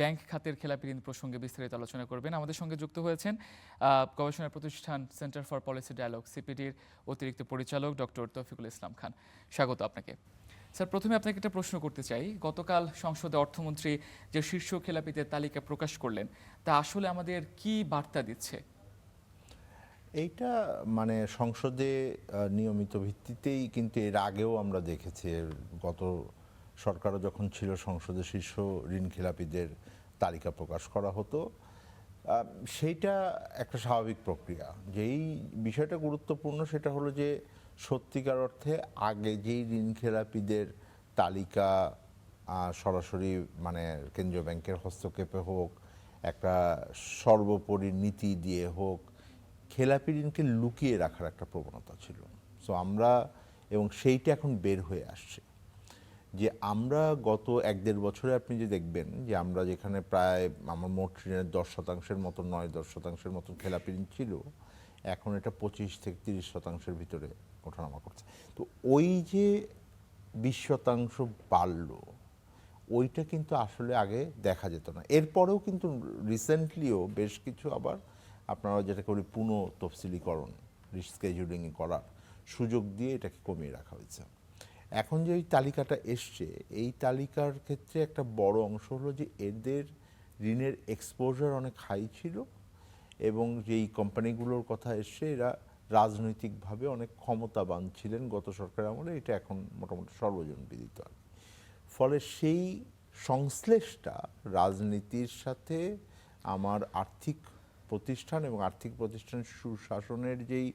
Bank খাতের খেলাপি ঋণ প্রসঙ্গে বিস্তারিত আলোচনা করবেন। আমাদের সঙ্গে যুক্ত হয়েছেন গবেষণা প্রতিষ্ঠান সেন্টার ফর পলিসি ডায়ালগ সিপিডির অতিরিক্ত পরিচালক ডক্টর তৌফিকুল ইসলাম খান। স্বাগত আপনাকে। স্যার, প্রথমে আপনাকে একটা প্রশ্ন করতে চাই। গতকাল সংসদে অর্থমন্ত্রী যে শীর্ষ খেলাপিদের তালিকা প্রকাশ করলেন, তা আসলে আমাদের কি বার্তা দিচ্ছে? এইটা মানে সংসদে নিয়মিত ভিত্তিতেই কিন্তু এর আগেও আমরা দেখেছি। গত সরকারও যখন ছিল সংসদে শীর্ষ ঋণ খেলাপিদের তালিকা প্রকাশ করা হতো। সেইটা একটা স্বাভাবিক প্রক্রিয়া। যেই বিষয়টা গুরুত্বপূর্ণ সেটা হলো যে সত্যিকার অর্থে আগে যেই ঋণ খেলাপিদের তালিকা সরাসরি মানে কেন্দ্রীয় ব্যাংকের হস্তক্ষেপে হোক, একটা সর্বোপরি নীতি দিয়ে হোক, খেলাপি ঋণকে লুকিয়ে রাখার একটা প্রবণতা ছিল। সো আমরা এবং সেইটা এখন বের হয়ে আসছে যে আমরা গত ১-১.৫ বছরে আপনি যে দেখবেন যে আমরা যেখানে প্রায় আমার মোট ঋণের 10%-এর মতো 9-10%-এর মতো খেলাপি ঋণ ছিল, এখন এটা 25-30%-এর ভিতরে ওঠানামা করছে। তো ওই যে 20% বাড়লো, ওইটা কিন্তু আসলে আগে দেখা যেত না। এরপরেও কিন্তু রিসেন্টলিও বেশ কিছু আবার আপনারা যেটা করি পুনঃ তফসিলীকরণ, রিস্কেডিউলিং করার সুযোগ দিয়ে এটাকে কমিয়ে রাখা হয়েছে। এখন যে এই তালিকাটা এসছে, এই তালিকার ক্ষেত্রে একটা বড় অংশ হলো যে এদের ঋণের এক্সপোজার অনেক হাই ছিল এবং যেই কোম্পানিগুলোর কথা এসছে এরা রাজনৈতিকভাবে অনেক ক্ষমতাবান ছিলেন গত সরকারের আমলে। এটা এখন মোটামুটি সর্বজনবিদিত। ফলে সেই সংশ্লেষটা রাজনীতির সাথে আমার আর্থিক প্রতিষ্ঠান এবং আর্থিক প্রতিষ্ঠানের সুশাসনের যেই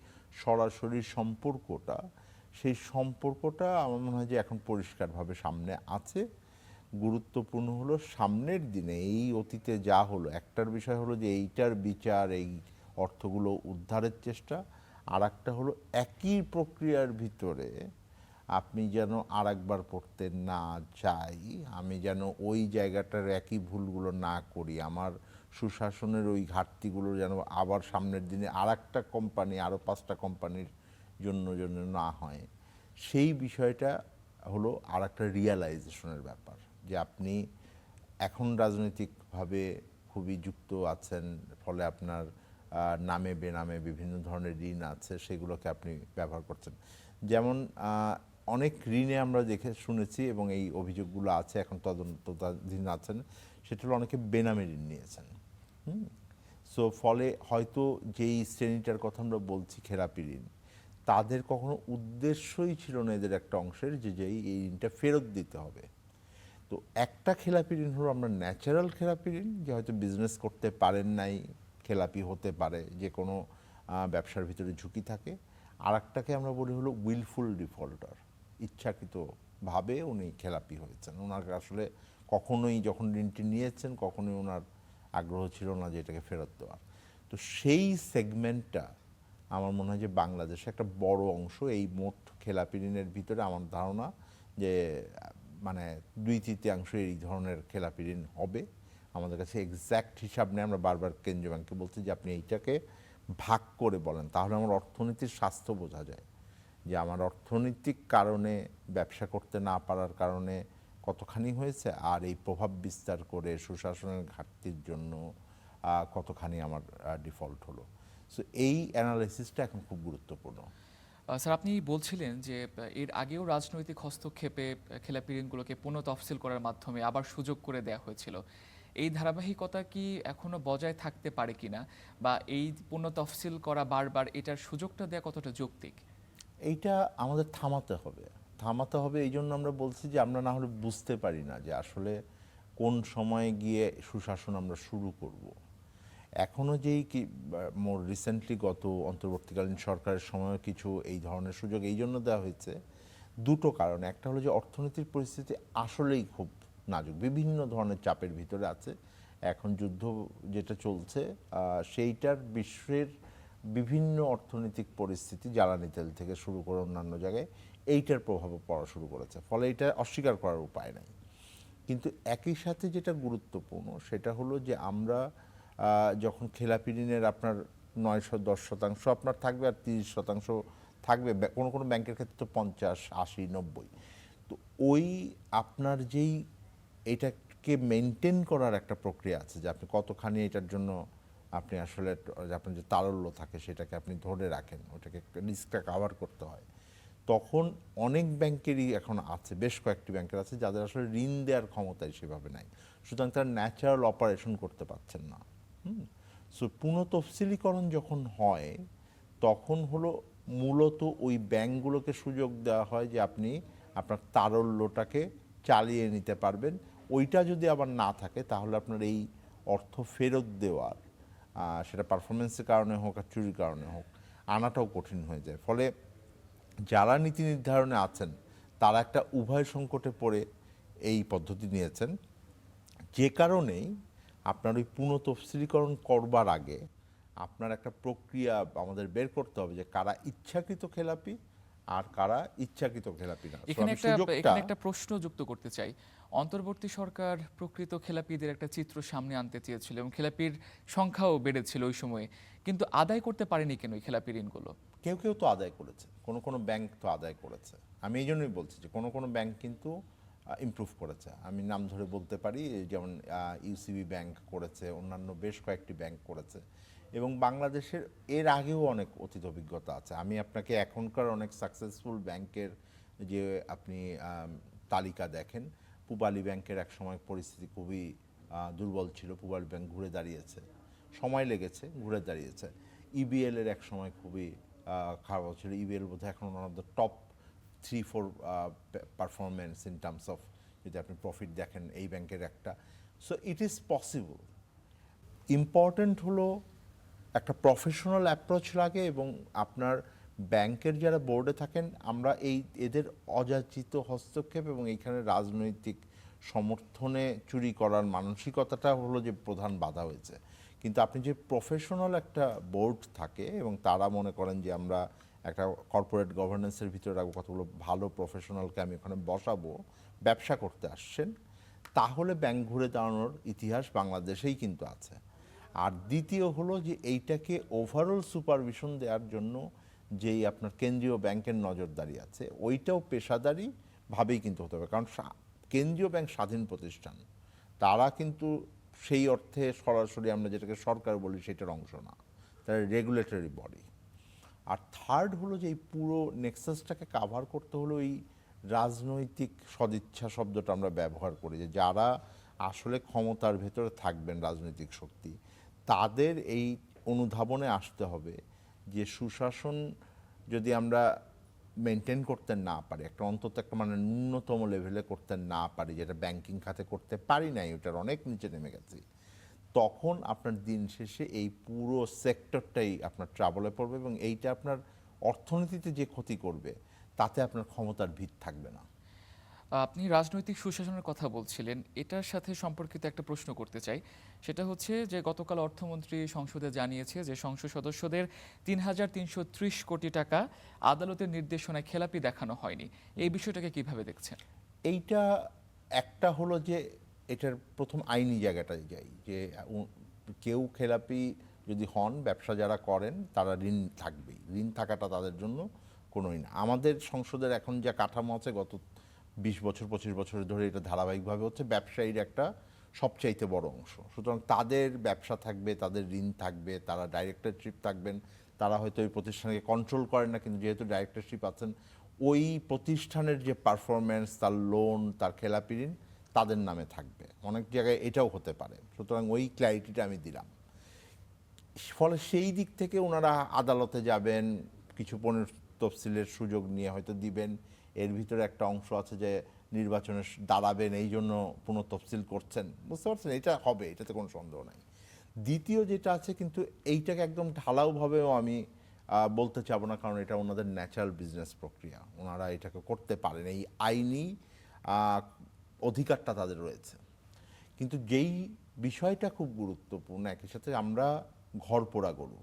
সরাসরি সম্পর্কটা, সেই সম্পর্কটা আমার মনে হয় যে এখন পরিষ্কারভাবে সামনে আছে। গুরুত্বপূর্ণ হলো সামনের দিনে এই অতীতে যা হলো, একটার বিষয় হলো যে এইটার বিচার, এই অর্থগুলো উদ্ধারের চেষ্টা, আর একটা হলো একই প্রক্রিয়ার ভিতরে আপনি যেন আরেকবার পড়তে না চাই, আমি যেন ওই জায়গাটার একই ভুলগুলো না করি, আমার সুশাসনের ওই ঘাটতিগুলো যেন আবার সামনের দিনে আর একটা কোম্পানি, আরও 5টা কোম্পানির জন্য জন্য না হয়। সেই বিষয়টা হলো আর একটা রিয়ালাইজেশনের ব্যাপার যে আপনি এখন রাজনৈতিকভাবে খুবই যুক্ত আছেন, ফলে আপনার নামে বেনামে বিভিন্ন ধরনের ঋণ আছে, সেগুলোকে আপনি ব্যবহার করছেন। যেমন অনেক ঋণে আমরা দেখে শুনেছি এবং এই অভিযোগগুলো আছে, এখন তদন্তাধীন আছেন, সেটা হলো অনেকে বেনামে ঋণ নিয়েছেন। সো ফলে হয়তো যেই শ্রেণীটার কথা আমরা বলছি খেলাপি ঋণ, তাদের কখনো উদ্দেশ্যই ছিল না এদের একটা অংশের যে এই ঋণটা ফেরত দিতে হবে। তো একটা খেলাপি ঋণ হলো আমরা ন্যাচারাল খেলাপি ঋণ, যে হয়তো বিজনেস করতে পারেন নাই, খেলাপি হতে পারে, যে কোনো ব্যবসার ভিতরে ঝুঁকি থাকে। আর একটাকে আমরা বলি হলো উইলফুল ডিফল্টার, ইচ্ছাকৃতভাবে উনি খেলাপি হয়েছেন। ওনার আসলে কখনোই যখন ঋণটি নিয়েছেন কখনোই ওনার আগ্রহ ছিল না যে এটাকে ফেরত দেওয়ার। তো সেই সেগমেন্টটা আমার মনে হয় যে বাংলাদেশে একটা বড় অংশ এই মোট খেলাপি ঋণের ভিতরে, আমার ধারণা যে মানে 2/3 এই ধরনের খেলাপি ঋণ হবে। আমাদের কাছে এক্স্যাক্ট হিসাব নেই, আমরা বারবার কেন্দ্রীয় ব্যাংককে বলছি যে আপনি এইটাকে ভাগ করে বলেন, তাহলে আমার অর্থনীতির স্বাস্থ্য বোঝা যায় যে আমার অর্থনৈতিক কারণে ব্যবসা করতে না পারার কারণে কতখানি হয়েছে, আর এই প্রভাব বিস্তার করে সুশাসনের ঘাটতির জন্য কতখানি আমার ডিফল্ট হলো। সো এই অ্যানালাইসিসটা এখন খুব গুরুত্বপূর্ণ। স্যার, আপনি বলছিলেন যে এর আগেও রাজনৈতিক হস্তক্ষেপে খেলাপি ঋণগুলোকে পুনঃ তফসিল করার মাধ্যমে আবার সুযোগ করে দেয়া হয়েছিল। এই ধারাবাহিকতা কি এখনো বজায় থাকতে পারে কিনা, বা এই পুনঃ তফসিল করা বারবার, এটার সুযোগটা দেয়া কতটা যৌক্তিক? এইটা আমাদের থামাতে হবে। থামাতে হবে এই জন্য আমরা বলছি যে আমরা না হলে বুঝতে পারি না যে আসলে কোন সময়ে গিয়ে সুশাসন আমরা শুরু করব। এখনও যেই কি মোর রিসেন্টলি গত অন্তর্বর্তীকালীন সরকারের সময় কিছু এই ধরনের সুযোগ এই জন্য দেওয়া হয়েছে দুটো কারণে। একটা হলো যে অর্থনীতির পরিস্থিতি আসলেই খুব নাজুক, বিভিন্ন ধরনের চাপের ভিতরে আছে। এখন যুদ্ধ যেটা চলছে সেইটার বিশ্বের বিভিন্ন অর্থনৈতিক পরিস্থিতি, জ্বালানি তেল থেকে শুরু করে অন্যান্য জায়গায় এইটার প্রভাবও পড়া শুরু করেছে, ফলে এটা অস্বীকার করার উপায় নাই। কিন্তু একই সাথে যেটা গুরুত্বপূর্ণ সেটা হলো যে আমরা যখন খেলাপি ঋণের আপনার 9-10% আপনার থাকবে আর 30% থাকবে, কোনো কোনো ব্যাংকের ক্ষেত্রে তো 50, 80, 90। তো ওই আপনার যেই এটা এটাকে মেনটেন করার একটা প্রক্রিয়া আছে যে আপনি কতখানি এটার জন্য আপনি আসলে আপনার যে তারল্য থাকে সেটাকে আপনি ধরে রাখেন, ওটাকে রিস্কটা কাভার করতে হয়। তখন অনেক ব্যাংকেরই এখন আছে, বেশ কয়েকটি ব্যাংকের আছে যাদের আসলে ঋণ দেওয়ার ক্ষমতাই সেভাবে নাই, সুতরাং তারা ন্যাচারাল অপারেশন করতে পারছেন না। সো পুনঃতফসিলীকরণ যখন হয় তখন হলো মূলত ওই ব্যাংকগুলোকে সুযোগ দেওয়া হয় যে আপনি আপনার তারল্যটাকে চালিয়ে নিতে পারবেন। ওইটা যদি আবার না থাকে তাহলে আপনার এই অর্থ ফেরত দেওয়ার, সেটা পারফরমেন্সের কারণে হোক আর চুরির কারণে হোক, আনাটাও কঠিন হয়ে যায়। ফলে যারা নীতি নির্ধারণে আছেন তারা একটা উভয় সংকটে পড়ে এই পদ্ধতি নিয়েছেন, যে কারণেই আপনার ওই পুনঃতফসিলীকরণ করবার আগে আপনার একটা প্রক্রিয়া আমাদের বের করতে হবে যে কারা ইচ্ছাকৃত খেলাপি আর কারা ইচ্ছাকৃত খেলাপি না। So এখানে আমি একটা সুযোগটা এখানে একটা প্রশ্ন যুক্ত করতে চাই। অন্তর্বর্তী সরকার প্রকৃত খেলাপিদের একটা চিত্র সামনে আনতে চেয়েছিল এবং খেলাপির সংখ্যাও বেড়েছিল ওই সময়ে, কিন্তু আদায় করতে পারেনি কেন এই খেলাপি ঋণগুলো? কেউ কেউ তো আদায় করেছে, কোনো কোনো ব্যাংক তো আদায় করেছে। আমি এই জন্যই বলছি যে কোনো কোনো ব্যাংক কিন্তু ইমপ্রুভ করেছে। আমি নাম ধরে বলতে পারি, যেমন ইউসিবি ব্যাংক করেছে, অন্যান্য বেশ কয়েকটি ব্যাংক করেছে, এবং বাংলাদেশের এর আগেও অনেক অতীত অভিজ্ঞতা আছে। আমি আপনাকে এখনকার অনেক সাকসেসফুল ব্যাংকের যে আপনি তালিকা দেখেন, পূবালী ব্যাংকের এক সময় পরিস্থিতি খুবই দুর্বল ছিল, পূবালী ব্যাংক ঘুরে দাঁড়িয়েছে, সময় লেগেছে, ঘুরে দাঁড়িয়েছে। ইবিএল এর এক সময় খুবই খারাপ ছিল, ইবিএল বোধহয় এখন one of the top 3-4 performance in terms of, যদি আপনি প্রফিট দেখেন এই ব্যাংকের একটা। So it is possible. Important হলো একটা প্রফেশনাল অ্যাপ্রোচ লাগে, এবং আপনার ব্যাংকের যারা বোর্ডে থাকেন, আমরা এদের অযাচিত হস্তক্ষেপ এবং এইখানে রাজনৈতিক সমর্থনে চুরি করার মানসিকতাটা হলো যে প্রধান বাধা হয়েছে। কিন্তু আপনি যে প্রফেশনাল একটা বোর্ড থাকে এবং তারা মনে করেন যে আমরা একটা কর্পোরেট গভর্নেন্সের ভিতরে রাখবো, কতগুলো ভালো প্রফেশনালকে আমি ওখানে বসাবো, ব্যবসা করতে আসছেন, তাহলে ব্যাংক ঘুরে দাঁড়ানোর ইতিহাস বাংলাদেশেই কিন্তু আছে। আর দ্বিতীয় হলো যে এইটাকে ওভারঅল সুপারভিশন দেওয়ার জন্য যেই আপনার কেন্দ্রীয় ব্যাংকের নজরদারি আছে, ওইটাও পেশাদারি ভাবেই কিন্তু হতে হবে। কারণ কেন্দ্রীয় ব্যাংক স্বাধীন প্রতিষ্ঠান, তারা কিন্তু সেই অর্থে সরাসরি আমরা যেটাকে সরকার বলি সেটার অংশ না, তারা রেগুলেটরি বডি। আর থার্ড হলো যে এই পুরো নেক্সাসটাকে কাভার করতে হলো এই রাজনৈতিক সদিচ্ছা শব্দটা আমরা ব্যবহার করি, যে যারা আসলে ক্ষমতার ভেতরে থাকবেন রাজনৈতিক শক্তি, তাদের এই অনুধাবনে আসতে হবে যে সুশাসন যদি আমরা মেনটেন করতে না পারি, একটা অন্তত একটা মানে ন্যূনতম লেভেলে করতে না পারি, যেটা ব্যাংকিং খাতে করতে পারি নাই, ওটার অনেক নিচে নেমে গেছি, তখন আপনার দিন শেষে এই পুরো সেক্টরটাই আপনার ট্রাবলে পড়বে, এবং এইটা আপনার অর্থনীতিতে যে ক্ষতি করবে তাতে আপনার ক্ষমতার ভিত থাকবে না। আপনি রাজনৈতিক সুশাসনের কথা বলছিলেন, এটার সাথে সম্পর্কিত একটা প্রশ্ন করতে চাই। সেটা হচ্ছে যে গতকাল অর্থমন্ত্রী সংসদে জানিয়েছে যে সংসদ সদস্যদের ৩,৩৩০ কোটি টাকা আদালতের নির্দেশনায় খেলাপি দেখানো হয়নি। এই বিষয়টাকে কিভাবে দেখছেন? এইটা একটা হলো যে এটার প্রথম আইনি জায়গাটায় যাই, যে কেউ খেলাপি যদি হন, ব্যবসা যারা করেন তারা ঋণ থাকবেই, ঋণ থাকাটা তাদের জন্য কোনোই না। আমাদের সংসদের এখন যা কাঠামো আছে, গত 20 বছর 25 বছর ধরে এটা ধারাবাহিকভাবে হচ্ছে, ব্যবসায়ীর একটা সবচাইতে বড় অংশ, সুতরাং তাদের ব্যবসা থাকবে, তাদের ঋণ থাকবে, তারা ডাইরেক্টরশিপ থাকবেন, তারা হয়তো ওই প্রতিষ্ঠানকে কন্ট্রোল করেন না, কিন্তু যেহেতু ডাইরেক্টরশিপ আছেন, ওই প্রতিষ্ঠানের যে পারফরমেন্স, তার লোন, তার খেলাপি ঋণ তাদের নামে থাকবে। অনেক জায়গায় এটাও হতে পারে, সুতরাং ওই ক্ল্যারিটিটা আমি দিলাম। ফলে সেই দিক থেকে ওনারা আদালতে যাবেন, কিছু তফসিলের সুযোগ নিয়ে হয়তো দিবেন, এর ভিতরে একটা অংশ আছে যে নির্বাচনে দাঁড়াবেন, এই জন্য পুনঃতফসিল করছেন, বুঝতে পারছেন, এটা হবে, এটাতে কোনো সন্দেহ নাই। দ্বিতীয় যেটা আছে, কিন্তু এইটাকে একদম ঢালাওভাবেও আমি বলতে চাবো না, কারণ এটা ওনাদের ন্যাচারাল বিজনেস প্রক্রিয়া, ওনারা এটাকে করতে পারেন, এই আইনি অধিকারটা তাদের রয়েছে। কিন্তু যেই বিষয়টা খুব গুরুত্বপূর্ণ, একই সাথে আমরা ঘর পোড়া গরু,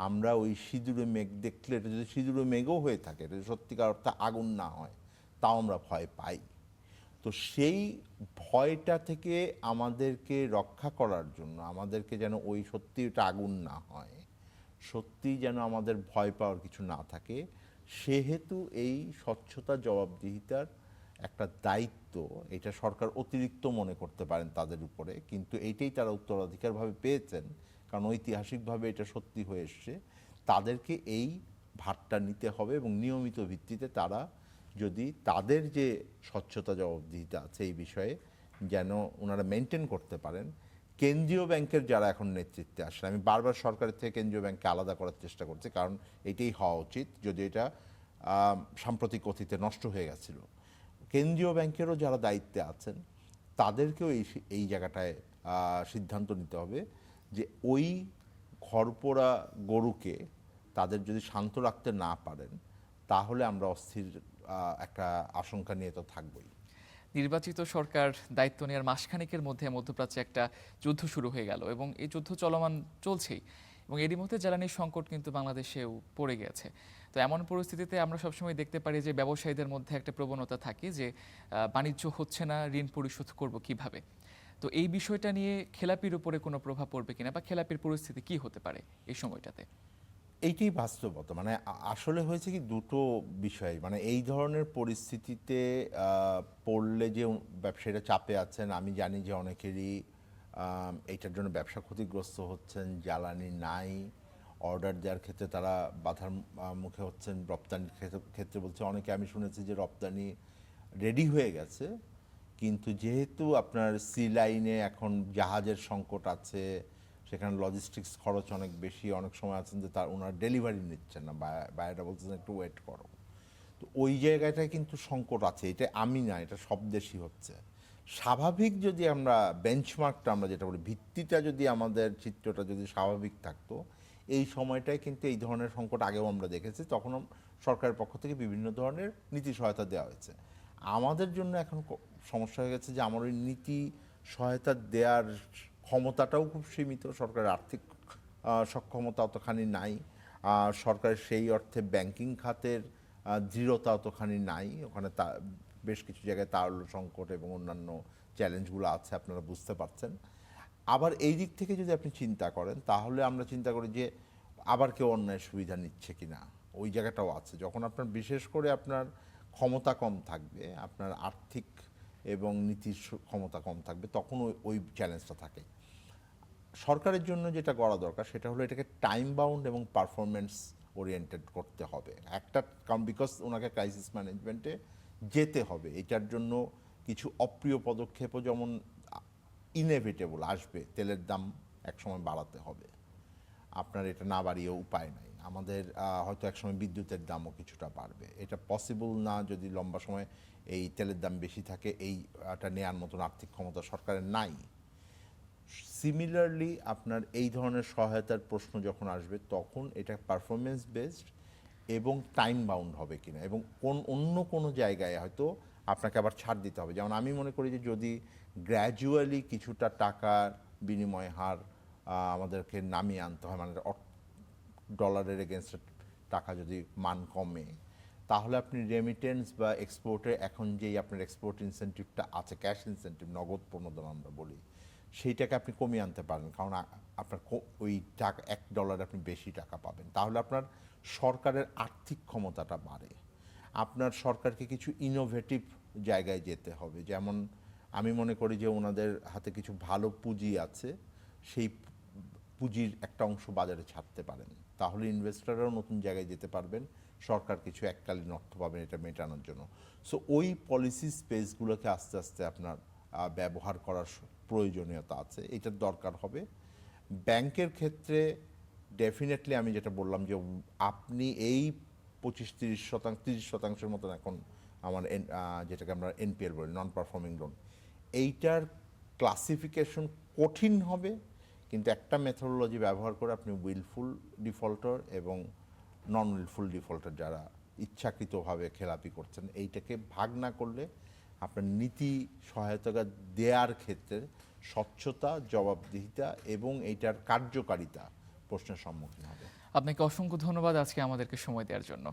আমরা ওই সিঁদুরে মেঘ দেখলে, এটা যদি সিঁদুরে মেঘও হয়ে থাকে, এটা যদি সত্যিকার অর্থে আগুন না হয়, তাও আমরা ভয় পাই। তো সেই ভয়টা থেকে আমাদেরকে রক্ষা করার জন্য, আমাদেরকে যেন ওই সত্যি ওটা আগুন না হয়, সত্যি যেন আমাদের ভয় পাওয়ার কিছু না থাকে, সেহেতু এই স্বচ্ছতা জবাবদিহিতার একটা দায়িত্ব, এটা সরকার অতিরিক্ত মনে করতে পারেন তাদের উপরে, কিন্তু এইটাই তারা উত্তরাধিকারভাবে পেয়েছেন, কারণ ঐতিহাসিকভাবে এটা সত্যি হয়ে এসছে। তাদেরকে এই ভারটা নিতে হবে এবং নিয়মিত ভিত্তিতে তারা যদি তাদের যে স্বচ্ছতা জবাবদিহিতা আছে এই বিষয়ে যেন ওনারা মেনটেন করতে পারেন। কেন্দ্রীয় ব্যাংকের যারা এখন নেতৃত্বে আসেন, আমি বারবার সরকারের থেকে কেন্দ্রীয় ব্যাংককে আলাদা করার চেষ্টা করছি, কারণ এটাই হওয়া উচিত, যদি এটা সাম্প্রতিক অতীতে নষ্ট হয়ে গেছিল। কেন্দ্রীয় ব্যাংকেরও যারা দায়িত্বে আছেন তাদেরকেও এই জায়গাটায় সিদ্ধান্ত নিতে হবে যে ওই ঘরপোড়া গরুকে তাদের যদি শান্ত রাখতে না পারেন তাহলে আমরা অস্থির একটা আশঙ্কা নিয়ে তো থাকবোই। নির্বাচিত সরকার দায়িত্ব নেওয়ার মাসখানেকের মধ্যে মধ্যপ্রাচ্যে একটা যুদ্ধ শুরু হয়ে গেল এবং এই যুদ্ধ চলমান চলছেই, এবং এরই মধ্যে জ্বালানির সংকট কিন্তু বাংলাদেশেও পড়ে গেছে। তো এমন পরিস্থিতিতে আমরা সবসময় দেখতে পারি যে ব্যবসায়ীদের মধ্যে একটা প্রবণতা থাকে যে বাণিজ্য হচ্ছে না, ঋণ পরিশোধ করব কিভাবে। তো এই বিষয়টা নিয়ে খেলাপির উপরে কোনো প্রভাব পড়বে কিনা, বা খেলাপির পরিস্থিতি কি হতে পারে এই সময়টাতে? এইটাই বাস্তবতা, মানে আসলে হয়েছে কি দুটো বিষয়, মানে এই ধরনের পরিস্থিতিতে পড়লে যে ব্যবসায়ীরা চাপে আছেন, আমি জানি যে অনেকেরই এইটার জন্য ব্যবসা ক্ষতিগ্রস্ত হচ্ছেন, জ্বালানি নাই, অর্ডার দেওয়ার ক্ষেত্রে তারা বাধার মুখে হচ্ছেন, রপ্তানির ক্ষেত্রে বলছে অনেকে, আমি শুনেছি যে রপ্তানি রেডি হয়ে গেছে, কিন্তু যেহেতু আপনার সি লাইনে এখন জাহাজের সংকট আছে, সেখানে লজিস্টিক্স খরচ অনেক বেশি, অনেক সময় আছেন যে তার ওনার ডেলিভারি নিচ্ছেন না, বাইরেটা বলছেন একটু ওয়েট করো। তো ওই জায়গাটায় কিন্তু সংকট আছে, এটা আমি না, এটা সব দেশই হচ্ছে। স্বাভাবিক যদি আমরা বেঞ্চমার্কটা, আমরা যেটা বলি ভিত্তিটা, যদি আমাদের চিত্রটা যদি স্বাভাবিক থাকতো, এই সময়টায় কিন্তু এই ধরনের সংকট আগেও আমরা দেখেছি, তখন সরকারের পক্ষ থেকে বিভিন্ন ধরনের নীতি সহায়তা দেওয়া হয়েছে। আমাদের জন্য এখন সমস্যা হয়ে গেছে যে আমার ওই নীতি সহায়তা দেওয়ার ক্ষমতাটাও খুব সীমিত, সরকারের আর্থিক সক্ষমতা অতখানি নাই, সরকারের সেই অর্থে ব্যাংকিং খাতের দৃঢ়তা অতখানি নাই, ওখানে বেশ কিছু জায়গায় তারল্য সংকট এবং অন্যান্য চ্যালেঞ্জগুলো আছে, আপনারা বুঝতে পারছেন। আবার এই দিক থেকে যদি আপনি চিন্তা করেন, তাহলে আমরা চিন্তা করি যে আবার কেউ অন্যায় সুবিধা নিচ্ছে কিনা, ওই জায়গাটাও আছে। যখন আপনার বিশেষ করে আপনার ক্ষমতা কম থাকবে, আপনার আর্থিক এবং নীতির ক্ষমতা কম থাকবে, তখন ওই চ্যালেঞ্জটা থাকে। সরকারের জন্য যেটা করা দরকার সেটা হলো এটাকে টাইম বাউন্ড এবং পারফরমেন্স ওরিয়েন্টেড করতে হবে একটা, কারণ বিকজ ওনাকে ক্রাইসিস ম্যানেজমেন্টে যেতে হবে। এটার জন্য কিছু অপ্রিয় পদক্ষেপও যেমন ইনএভিটেবল আসবে, তেলের দাম একসময় বাড়াতে হবে, আপনার এটা না বাড়িয়েও উপায় নাই। আমাদের হয়তো একসময় বিদ্যুতের দামও কিছুটা বাড়বে, এটা পসিবল না যদি লম্বা সময় এই তেলের দাম বেশি থাকে, এইটা নেয়ার মতন আর্থিক ক্ষমতা সরকারের নাই। সিমিলারলি আপনার এই ধরনের সহায়তার প্রশ্ন যখন আসবে, তখন এটা পারফরমেন্স বেসড এবং টাইম বাউন্ড হবে কিনা, এবং অন্য কোনো জায়গায় হয়তো আপনাকে আবার ছাড় দিতে হবে। যেমন আমি মনে করি যে যদি গ্র্যাজুয়ালি কিছুটা টাকার বিনিময় হার আমাদেরকে নামিয়ে আনতে হয়, মানে ডলারের এগেনস্টে টাকা যদি মান কমে, তাহলে আপনি রেমিটেন্স বা এক্সপোর্টে এখন যেই আপনার এক্সপোর্ট ইনসেন্টিভটা আছে, ক্যাশ ইনসেন্টিভ, নগদ প্রণোদনা আমরা বলি, সেইটাকে আপনি কমিয়ে আনতে পারেন, কারণ আপনার ওই টাকা $1 আপনি বেশি টাকা পাবেন, তাহলে আপনার সরকারের আর্থিক ক্ষমতাটা বাড়ে। আপনার সরকারকে কিছু ইনোভেটিভ জায়গায় যেতে হবে, যেমন আমি মনে করি যে ওনাদের হাতে কিছু ভালো পুঁজি আছে, সেই পুঁজির একটা অংশ বাজারে ছাড়তে পারেন, তাহলে ইনভেস্টররাও নতুন জায়গায় যেতে পারবেন, সরকার কিছু এককালীন অর্থ পাবেন এটা মেটানোর জন্য। সো ওই পলিসি স্পেসগুলোকে আস্তে আস্তে আপনার ব্যবহার করার প্রয়োজনীয়তা আছে, এটার দরকার হবে। ব্যাংকের ক্ষেত্রে ডেফিনেটলি আমি যেটা বললাম যে আপনি এই 25-30% মতন এখন আমার যেটাকে আমরা এনপিএল বলি, নন পারফর্মিং লোন, এইটার ক্লাসিফিকেশন কঠিন হবে, কিন্তু একটা মেথোডোলজি ব্যবহার করে আপনি উইলফুল ডিফল্টার এবং নন উইলফুল ডিফল্টার যারা ইচ্ছাকৃতভাবে খেলাপি করছেন, এইটাকে ভাগ না করলে আপনার নীতি সহায়তা দেওয়ার ক্ষেত্রে স্বচ্ছতা, জবাবদিহিতা এবং এইটার কার্যকারিতা প্রশ্নের সম্মুখীন হবে। আপনাকে অসংখ্য ধন্যবাদ আজকে আমাদেরকে সময় দেওয়ার জন্য।